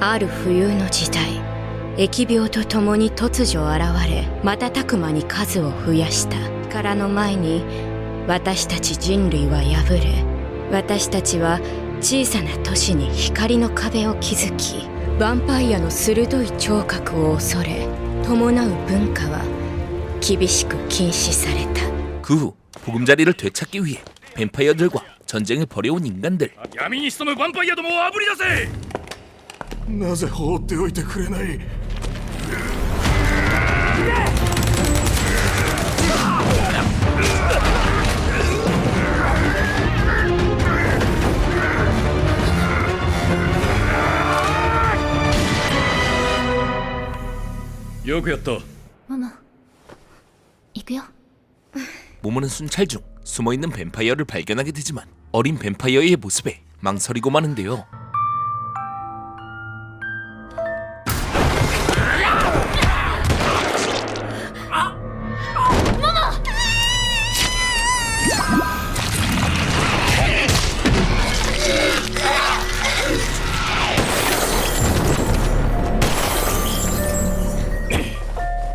ある冬の時代、疫病とともに突如現れ、瞬く間に数を増やしたからの前に、私たち人類は敗れ、私たちは小さな都市に光の壁を築き、ヴァンパイアの鋭い聴覚を恐れ、伴う文化は厳しく禁止された。 그 후 보금자리를 되찾기 위해 뱀파이어들과 전쟁을 벌여온 인간들. 闇に潜むヴァンパイアどもをあぶり出せ。なぜ放っておいてくれない。よくやった。ママ、行くよ。 모모는 순찰 중 숨어있는 뱀파이어를 발견하게 되지만 어린 뱀파이어의 모습에 망설이고 마는데요.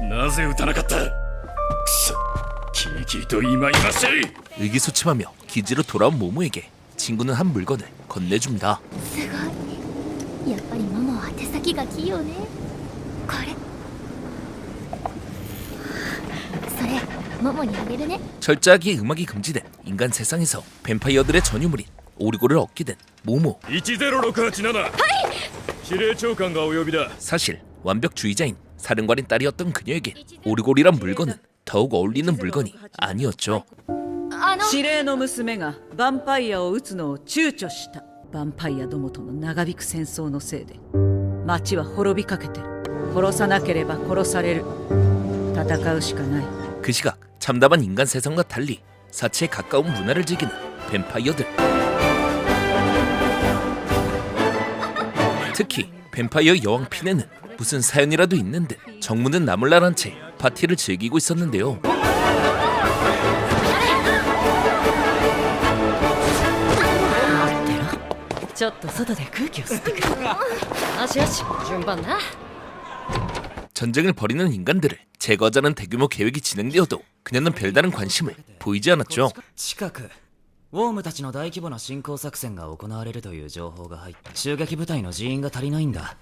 나제 撃たなかった。くそ、キーキーと言いまいませ。 의기소침하며 기지로 돌아온 모모에게 친구는 한 물건을 건네줍니다. すごい。やっぱりママは手先が器用ね。これ。それ、ママにあげるね。 철저하게 음악이 금지된 인간 세상에서 뱀파이어들의 전유물인 오리고를 얻게 된 모모. 10687。はい。司令長官がお呼びだ。 사실 완벽주의자인 사령관의 딸이었던 그녀에게 오리골이란 물건은 더욱 어울리는 물건이 아니었죠. 司令の娘がヴァンパイアを撃つのを躊躇した。ヴァンパイアどもとの長引く戦争のせいで町は滅びかけてる。殺さなければ殺される。戦うしかない。 그 시각 참담한 인간 세상과 달리 사치에 가까운 문화를 즐기는 뱀파이어들. 특히 뱀파이어 여왕 피네는 무슨 사연이라도 있는 듯 정문은 나몰라란 채 파티를 즐기고 있었는데요. ちょっと外で空気を吸ってくる。よしよし、順番な。 전쟁을 벌이는 인간들을 제거하자는 대규모 계획이 진행되어도 그녀는 별다른 관심을 보이지 않았죠. 近くウォームたちの大規模な侵攻作戦が行われるという情報が入って、襲撃部隊の人員が足りないんだ。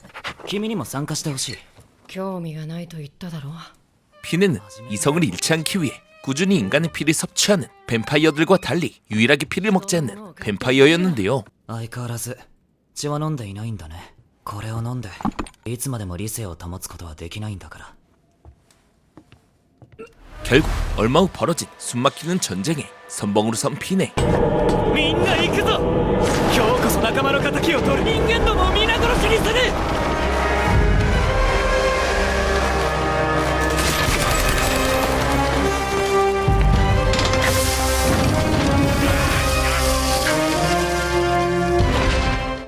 君にも参加してほしい。興味がないと言っただろう。 피네는 이성을 잃지 않기 위해 꾸준히 인간의 피를 섭취하는 뱀파이어들과 달리 유일하게 피를 먹지 않는 뱀파이어였는데요. 相変わらず血は飲んでいないんだね。これを飲んでいつまでも理性を保つことはできないんだから。 결국 얼마 후 벌어진 숨막히는 전쟁에 선봉으로 선 피네. みんな行くぞ。今日こそ仲間の敵を取る。人間どもを皆殺しにする。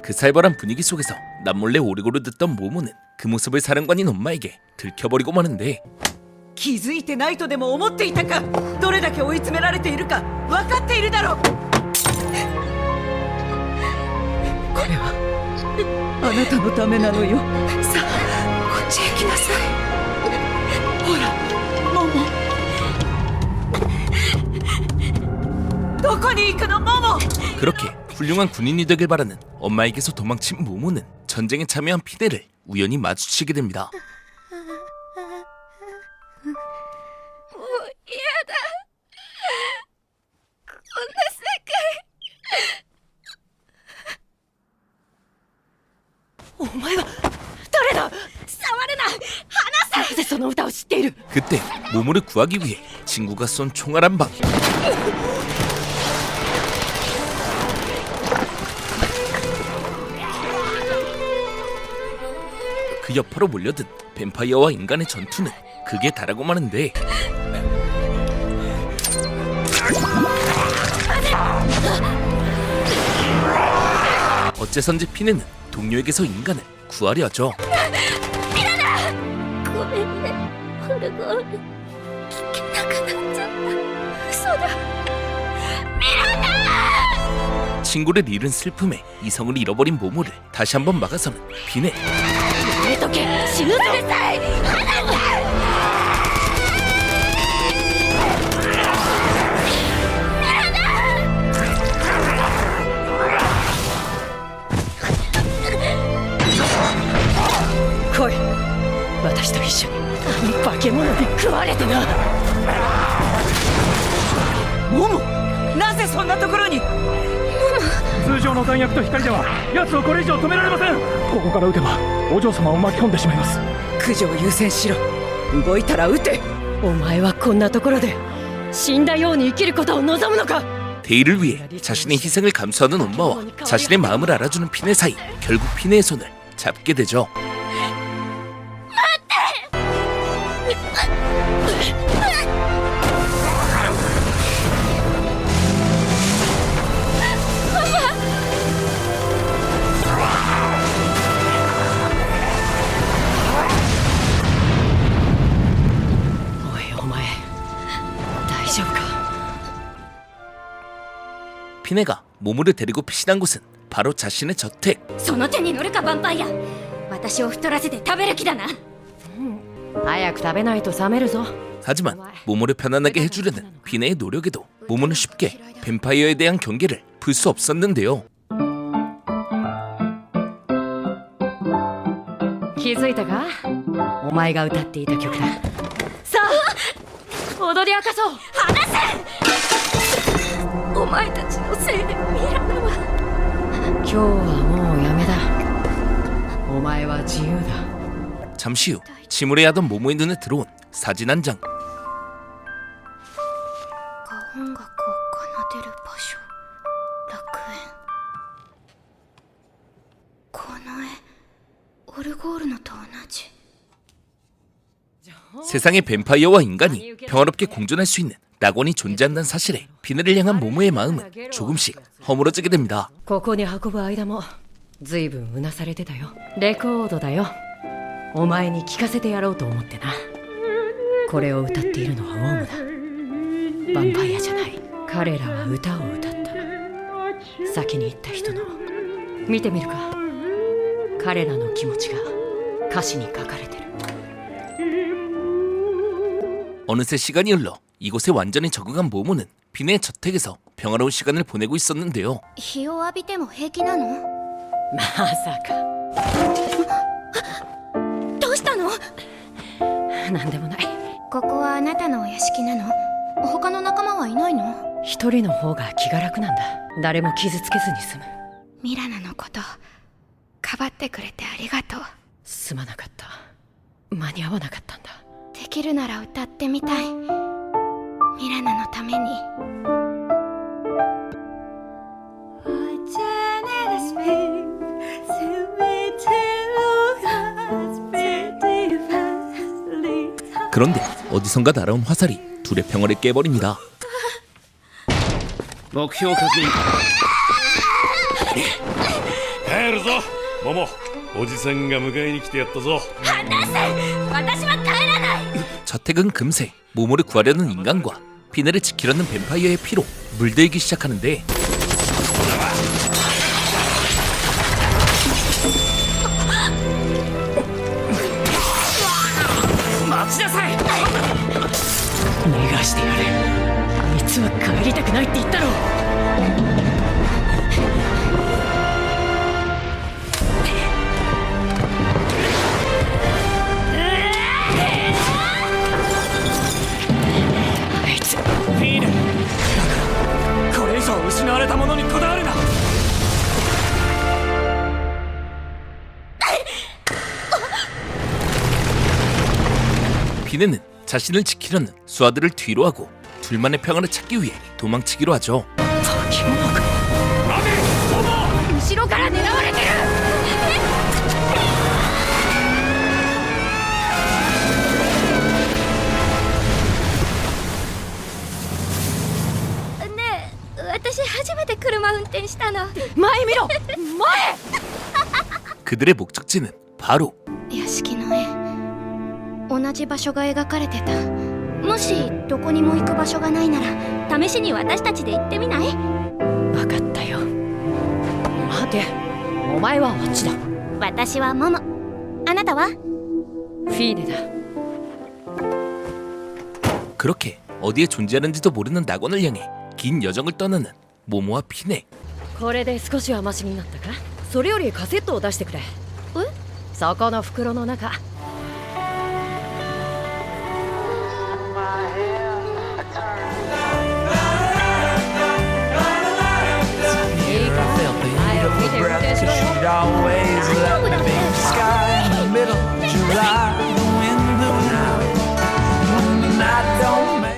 그 살벌한 분위기 속에서 남몰래 오리고를 듣던 모모는 그 모습을 사령관인 엄마에게 들켜버리고 마는데 気づいてないとでも思っていたか。どれだけ追い詰められているか分かっているだろう。これはあなたのためなのよ。さあこっちへ来なさい。ほらモモ。どこに行くのモモ。 그렇게 훌륭한 군인이 되길 바라는 엄마에게서 도망친 모모는 전쟁에 참여한 피네를 우연히 마주치게 됩니다. もう嫌だ。こんな世界。お前は誰だ。触るな。離せ。なぜその歌を知っている。 그때 모모를 구하기 위해 친구가 쏜 총알 한 방. 그 여파로 몰려든 뱀파이어와 인간의 전투는 극에 달하고 마는데 어째선지 피네는 동료에게서 인간을 구하려 하죠. ごめんね、ホルゴール。聞けなくなっちゃった。嘘だ。ミランダ。 친구를 잃은 슬픔에 이성을 잃어버린 모모를 다시 한번 막아서는 비네. やめとけ死ぬぞうるさい来い私と一緒にあの化け物に食われてなモモ、なぜそんなところに。通常の弾薬と光では奴をこれ以上止められません。ここから撃てばお嬢様を巻き込んでしまいます。駆除を優先しろ動いたら撃てお前はこんなところで死んだように生きることを望むのか 데이를 위해 자신의 희생을 감수하는 엄마와 자신의 마음을 알아주는 피네 사이 결국 피네의 손을 잡게 되죠. 피네가 모모를 데리고 피신한 곳은 바로 자신의 저택. その手に乗るかヴァンパイア私を太らせて食べる気だな早く食べないと冷めるぞ 하지만 모모를 편안하게 해주려는 피네의 노력에도 모모는 쉽게 뱀파이어에 대한 경계를 풀 수 없었는데요. 気づいたかお前が歌っていた曲ださあ踊り明かそう離せお前たちのせいでミラナは今日はもうやめだお前は自由だ 잠시 후 침울해하던 모모의 눈에 들어온 사진 한 장. 音楽を奏でる場所楽園この絵オルゴールのと同じ 세상의 뱀파이어와 인간이 평화롭게 공존할 수 있는 낙원이 존재한다는 사실에 피네를 향한 모모의 마음은 조금씩 허물어지게 됩니다. ここに運ぶ間もずいぶんうなされてたよレコードだよお前に聞かせてやろうと思ってなこれを歌っているのはオウムだヴァンパイアじゃない彼らは歌を歌った先に行った人の見てみるか彼らの気持ちが歌詞に書かれてる 어느새 시간이 흘러 이곳에 완전히 적응한 모모는 피네의 저택에서 평화로운 시간을 보내고 있었는데요. 日を浴びても平気なのまさかどうしたのなんでもないここはあなたのお屋敷なの他の仲間はいないの一人の方が気が楽なんだ誰も傷つけずに済むミラナのことかばってくれてありがとうすまなかった間に合わなかったんだできるなら歌ってみたいミラナのために그런데 어디선가 날아온 화살이 둘의 평화를 깨버립니다. 目標確認。帰るぞモモおじさんが迎えに来てやったぞ 저택은 금세 모모를 구하려는 인간과 피네를 지키려는 뱀파이어의 피로 물들기 시작하는데逃がしてやれあいつは帰りたくないって言ったろあいつピーネだからこれ以上失われたものにこだわるな 피네는 자신을 지키려는 수하들을 뒤로 하고 둘만의 평화를 찾기 위해 도망치기로 하죠. 後ろから狙われてるねえ私初めて車運転したの前見ろ前 그들의 목적지는 바로 屋敷の絵同じ場所が描かれてたもしどこにも行く場所がないなら試しに私たちで行ってみない分かったよて。お前はあっちだ。私はモモ。あなたは？フィーネだ。 그렇게 어디에 존재하는지도 모르는 낙원을 향해 긴 여정을 떠나는 모모와 피네. これで少しはマシになったか？それよりカセットを出してくれ。そこの袋の中。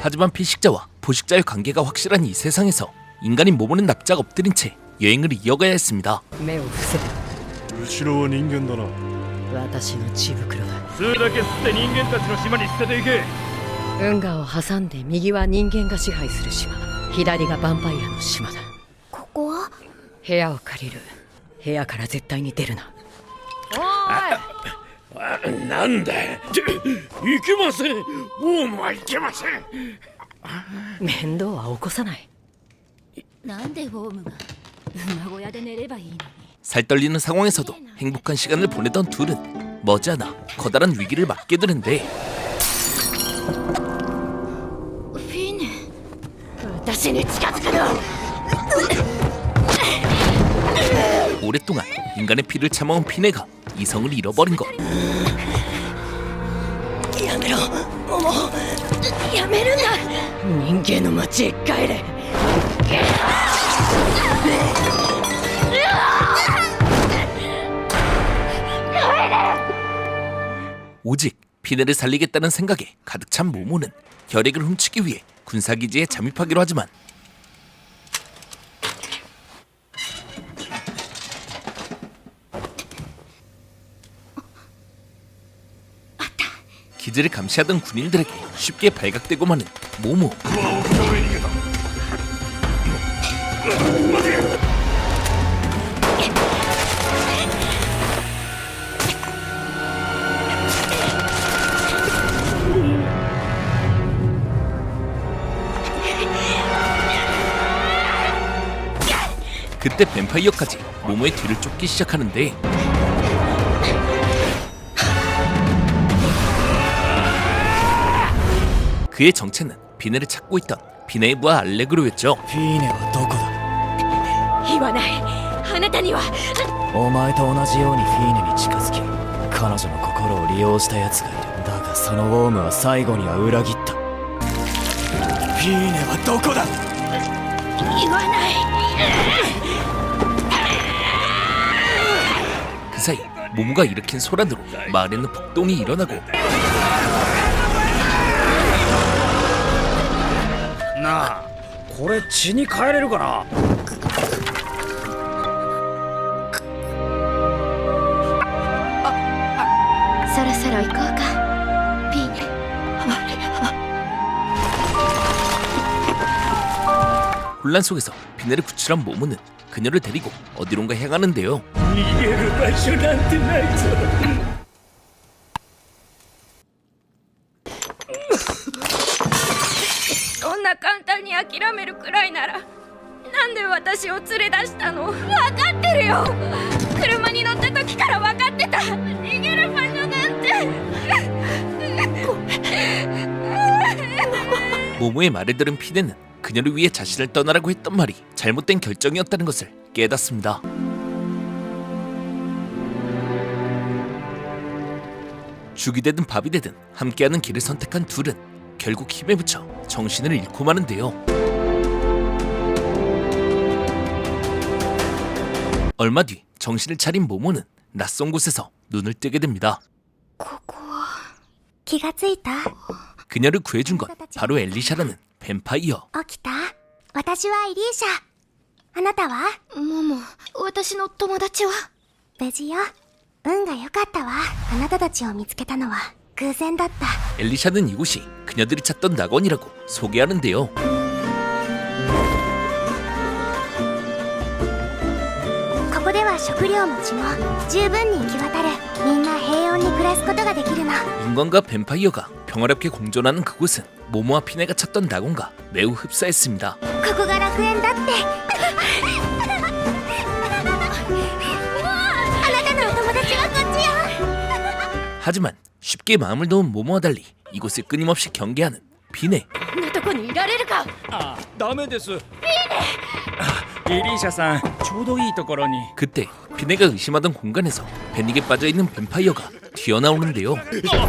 하지만 피식자와 포식자의 관계가 확실한 이 세상에서 인간인 모모는 납작 엎드린 채 여행을 이어가야 했습니다. 目を伏せて。後ろは人間だな。私の血袋だ。吸うだけ吸って人間たちの島に捨てていけ。運河を挟んで右は人間が支配する島、左がヴァンパイアの島だ。ここは？部屋を借りる。部屋から絶対に出るな。なんだ。いけません。もうはいけません。面倒は起こさない。なんでウォームが馬小屋で寝ればいいのに。 살떨리는 상황에서도 행복한 시간을 보내던 둘은 머지않아 커다란 위기를 맞게 되는데 フィーネ。私に近づくな。 오랫동안 인간의 피를 참아온 피네가 이성을 잃어버린 것. やめろ、モモ。やめるな。人間の町へ帰れ。 오직 피네를 살리겠다는 생각에 가득 찬 모모는 혈액을 훔치기 위해 군사기지에 잠입하기로 하지만 기지를 감시하던 군인들에게 쉽게 발각되고 마는 모모. 그때 뱀파이어까지 모모의 뒤를 쫓기 시작하는데 그의 정체는 비네를 찾고 있던 비네의 부하 알레그로였죠. フィーネはどこだ？言わない。あなたには。お前と同じようにフィーネに近づき彼女の心を利用した奴がいる。だがそのウォームは最後には裏切った。フィーネはどこだ？言わない。 그 사이 모모가 일으킨 소란으로 마을에는 폭동이 일어나고 なあ、これ血に変えれるかな。そろそろ行こうか。フィーネ。 혼란 속에서 비네를 구출한 모모는 그녀를 데리고 어디론가 향하는데요. 逃げる場所なんてないぞ。そんな簡単に諦めるくらいならなんで私を連れ出したの？分かってるよ。車に乗った時から分かってた。逃げる場所なんて。 모모의 말을 들은 피네는 그녀를 위해 자신을 떠나라고 했던 말이 잘못된 결정이었다는 것을 깨닫습니다. 죽이 되든 밥이 되든 함께하는 길을 선택한 둘은 결국 힘에 부쳐 정신을 잃고 마는데요. 얼마 뒤 정신을 차린 모모는 낯선 곳에서 눈을 뜨게 됩니다. ここは気がついた？ 그녀를 구해준 건 바로 엘리샤라는 뱀파이어. 起きた？私はイリーシャ。あなたは？モモ、私の友達は？無事よ。運が良かったわ。あなたたちを見つけたのは偶然だった。 엘리샤는 이곳이 그녀들이 찾던 낙원이라고 소개하는데요. ここでは食料も血も十分に行き渡る。みんな平穏に暮らすことができるの。 인간과 뱀파이어가 평화롭게 공존하는 그곳은 모모와 피네가 찾던 낙원과 매우 흡사했습니다. ここが楽園だって。 하지만 쉽게 마음을 놓은 모모와 달리 이곳을 끊임없이 경계하는 비네. こんなとこにいられるか。あダメですイリーシャさんちょうどいいところに 그때 비네가 의심하던 공간에서 패닉에 빠져있는 뱀파이어가 튀어나오는데요.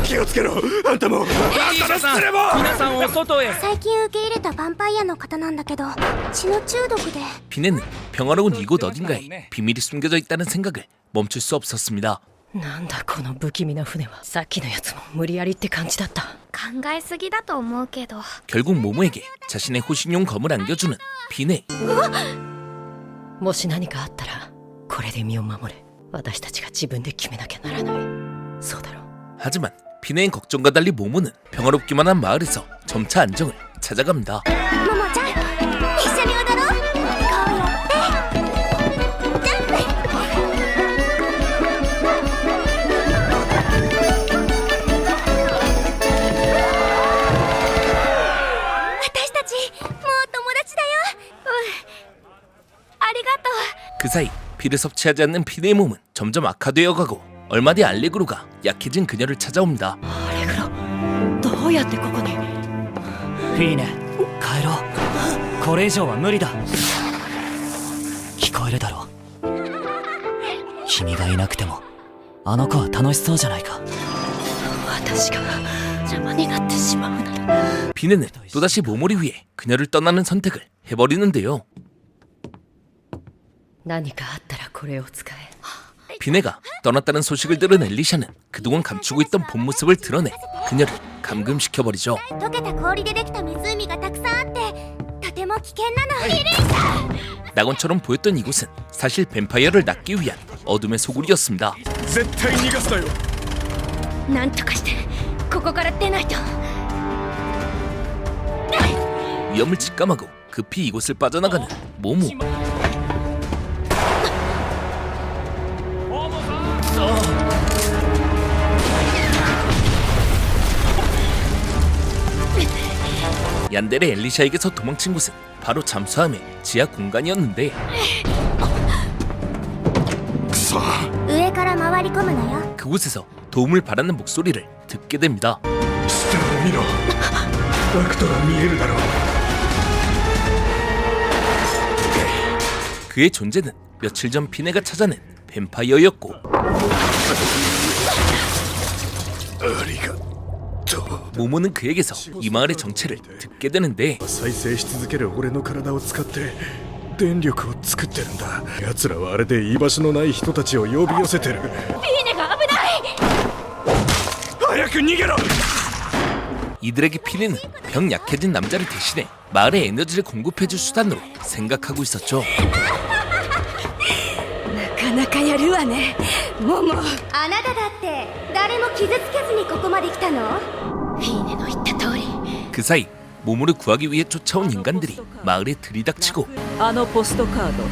気をつけろあんたもイリーシャさん皆さんを外へ最近受け入れたヴァンパイアの方なんだけど血の中毒で 비네는 평화로운 이곳 어딘가에 비밀이 숨겨져 있다는 생각을 멈출 수 없었습니다. なんだこの不気味な船は。さっきのやつも無理やりって感じだった。考えすぎだと思うけど 결국 모모에게 자신의 호신용 검을 안겨주는 비네. もし何かあったらこれで身を守れ。私たちが自分で決めなきゃならない。そうだろう。 하지만 비네의 걱정과 달리 모모는 평화롭기만 한 마을에서 점차 안정을 찾아갑니다. ももちゃん一緒に踊ろう。こうやってジャンプ。私たちもう友達だよ。ありがとう。 그 사이 피를 섭취하지 않는 비네의 몸은 점점 악화되어 가고 얼마 뒤 알레그로가 약해진 그녀를 찾아옵니다. アレグロどうやってここに。フィーネ帰ろう。これ以上は無理だ。聞こえるだろう。君がいなくてもあの子は楽しそうじゃないか。私が邪魔になってしまうなら。 비네는 또다시 모모를 위해 그녀를 떠나는 선택을 해버리는데요. 何かあったらこれを使え。 비네가 떠났다는 소식을 들은 엘리샤는 그동안 감추고 있던 본 모습을 드러내 그녀를 감금시켜버리죠. 溶けた氷でできた湖がたくさんあってとても危険なの。イリーシャ 낙원처럼 보였던 이곳은 사실 뱀파이어를 낚기 위한 어둠의 소굴이었습니다. 絶対逃がすなよなんとかしてここから出ないと。 위험을 직감하고 급히 이곳을 빠져나가는 모모. 얀델의 엘리샤에게서 도망친 곳은 바로 잠수함의 지하 공간이었는데 上から回り込むのよ。 그곳에서 도움을 바라는 목소리를 듣게 됩니다. 下を見ろダクトが見えるだろう 그의 존재는 며칠 전 비네가 찾아낸 뱀파이어였고 ありがとう 모모는 그에게서 이 마을의 정체를 듣게 되는데 再生し続ける俺の体を使って電力を作ってるんだ。奴らはあれで居場所のない人たちを呼び寄せてる。ビーネが危ない。早く逃げろ 이들에게 피네는 병 약해진 남자를 대신해 마을에 에너지를 공급해줄 수단으로 생각하고 있었죠. なかなかやるわねモモ。あなただって誰も傷つけずにここまで来たの？フィーネの言った通り。 그 사이 모모를 구하기 위해 쫓아온 인간들이 마을에 들이닥치고 あのポストカード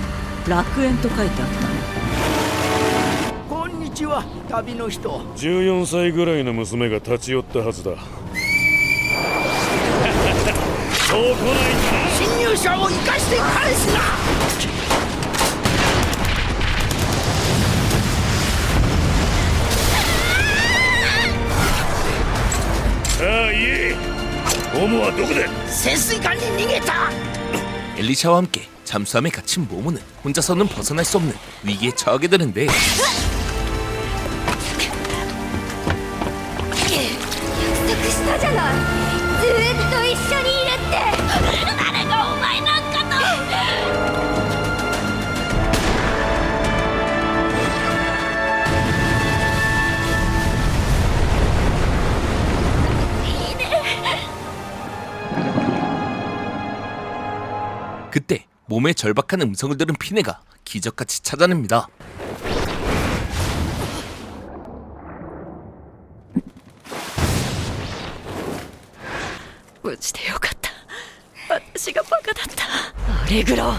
楽園と書いてあったね。こんにちは旅の人。14歳ぐらいの娘が立ち寄ったはずだそう来ない侵入者を生かして返すな。ああいいモモはどこで潜水艦に逃げた。 엘리샤와 함께 잠수함에 갇힌 모모는 혼자서는 벗어날 수 없는 위기에 처하게 되는데 約束したじゃない。ずーっと一緒にいるって。誰がお前なんかと。 그때 몸에 절박한 음성을 들은 피네가 기적같이 찾아냅니다. 無事でよかった。私がバカだった。アレグロ。そ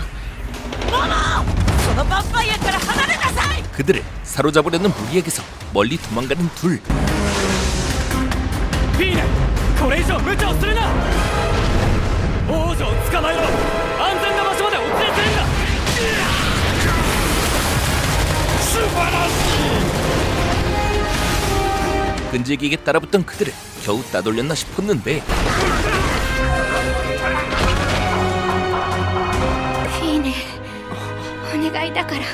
のヴァンパイアから離れなさい。 그들을 사로잡으려는 무리에게서 멀리 도망가는 둘. フィーネこれ以上無茶をするな王女を捕まえろ安全な場所までお連れするんだ素晴らしい 끈질기게 따라붙던 그들을 겨우 따돌렸나 싶었는데 フィーネお願いだから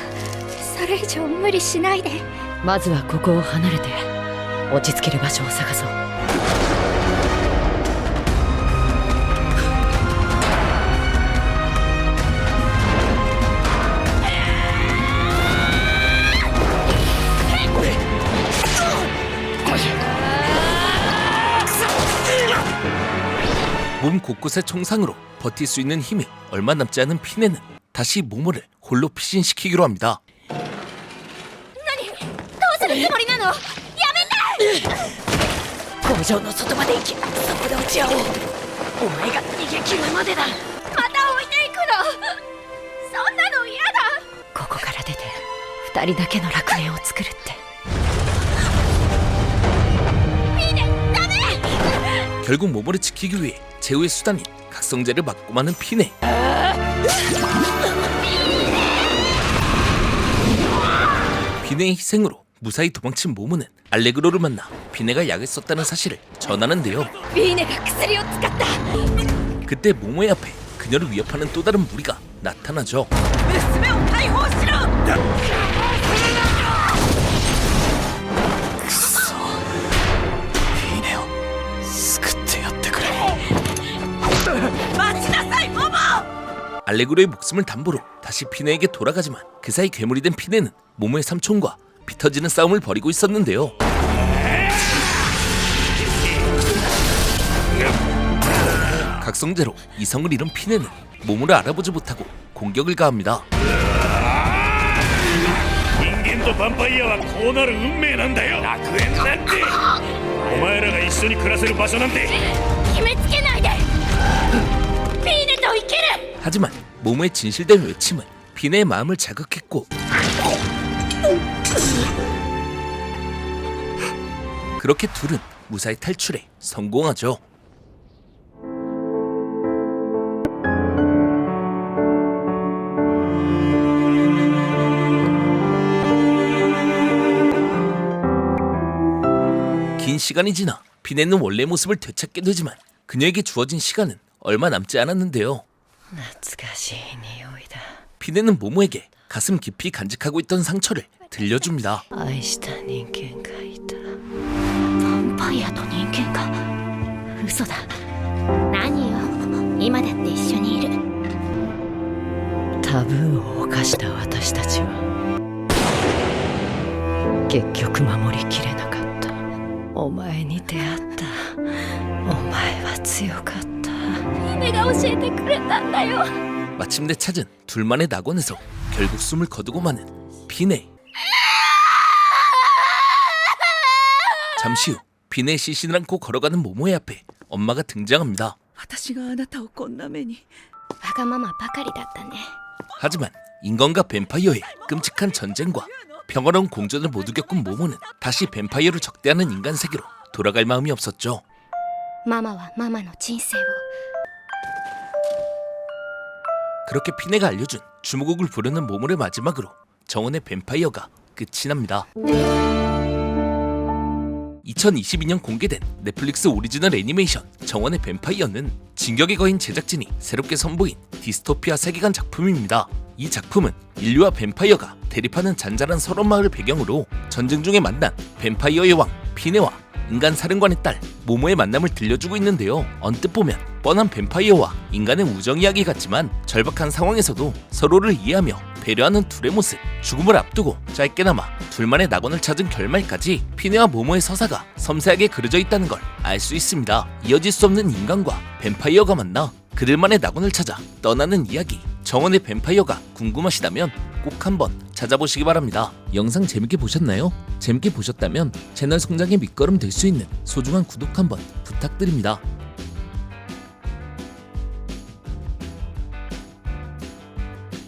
それ以上無理しないで。まずはここを離れて落ち着ける場所を探そう。몸 곳곳의 총상으로 버틸 수 있는 힘이 얼마 남지 않은 피네는 다시 모모를 홀로 피신시키기로 합니다. どうするつもりなの？やめて！工場の外まで行き、そこで落ち合おう。お前が逃げ切るまでだ。また置いていくの？そんなの嫌だ。ここから出て2人だけの楽園を作るって。 결국 모모를 지키기 위해 제후의 수단인 각성제를 맞고 마는 피네. 피네의 희생으로 무사히 도망친 모모는 알레그로를 만나 피네가 약을 썼다는 사실을 전하는데요. フィーネが薬を使った。 그때 모모의 앞에 그녀를 위협하는 또 다른 무리가 나타나죠. 娘を解放しろ。待ちなさい、モモ！ 알레그로의 목숨을 담보로 다시 피네에게 돌아가지만 그 사이 괴물이 된 피네는 모모의 삼촌과 피 터지는 싸움을 벌이고 있었는데요. 각성제로 이성을 잃은 피네는 모모를 알아보지 못하고 공격을 가합니다. 人間とヴァンパイアはこうなる運命なんだよ。楽園なんてお前らが一緒に暮らせる場所なんて。決めつけないで。フィーネと生きる。 하지만 모모의 진실된 외침은 피네의 마음을 자극했고 그렇게 둘은 무사히 탈출에 성공하죠. 긴 시간이 지나 피네는 원래 모습을 되찾게 되지만 그녀에게 주어진 시간은 얼마 남지 않았는데요. 懐かしい匂いだ。 피네는 모모에게 가슴 깊이 간직하고 있던 상처를 들려줍니다. 愛した人間がいた。ヴァンパイアと人間か。嘘だ。何よ。今だって一緒にいる。タブーを犯した私たちは結局守りきれなかった。お前に出会った。お前は強かった。 フィーネが教えてくれたんだよ。 마침내 찾은 둘만의 낙원에서 결국 숨을 거두고 마는 피네. 잠시 후 피네의 시신을 안고 걸어가는 모모의 앞에 엄마가 등장합니다. 私があなたをこんな目に。わがままばかりだったね。 하지만 인간과 뱀파이어의 끔찍한 전쟁과 평화로운 공존을 모두 겪은 모모는 다시 뱀파이어를 적대하는 인간 세계로 돌아갈 마음이 없었죠. ママはママの人生を。 그렇게 피네가 알려준 주무곡을 부르는 모모를 마지막으로 정원의 뱀파이어가 끝이 납니다. 2022년 공개된 넷플릭스 오리지널 애니메이션 정원의 뱀파이어는 진격의 거인 제작진이 새롭게 선보인 디스토피아 세계관 작품입니다. 이 작품은 인류와 뱀파이어가 대립하는 잔잔한 서론 마을을 배경으로 전쟁 중에 만난 뱀파이어의 왕 피네와 인간 사령관의 딸 모모의 만남을 들려주고 있는데요. 언뜻 보면 뻔한 뱀파이어와 인간의 우정 이야기 같지만 절박한 상황에서도 서로를 이해하며 배려하는 둘의 모습, 죽음을 앞두고 짧게나마 둘만의 낙원을 찾은 결말까지 피네와 모모의 서사가 섬세하게 그려져 있다는 걸 알 수 있습니다. 이어질 수 없는 인간과 뱀파이어가 만나 그들만의 낙원을 찾아 떠나는 이야기 정원의 뱀파이어가 궁금하시다면 꼭 한번 찾아보시기 바랍니다. 영상 재밌게 보셨나요? 재밌게 보셨다면 채널 성장의 밑거름 될 수 있는 소중한 구독 한번 부탁드립니다.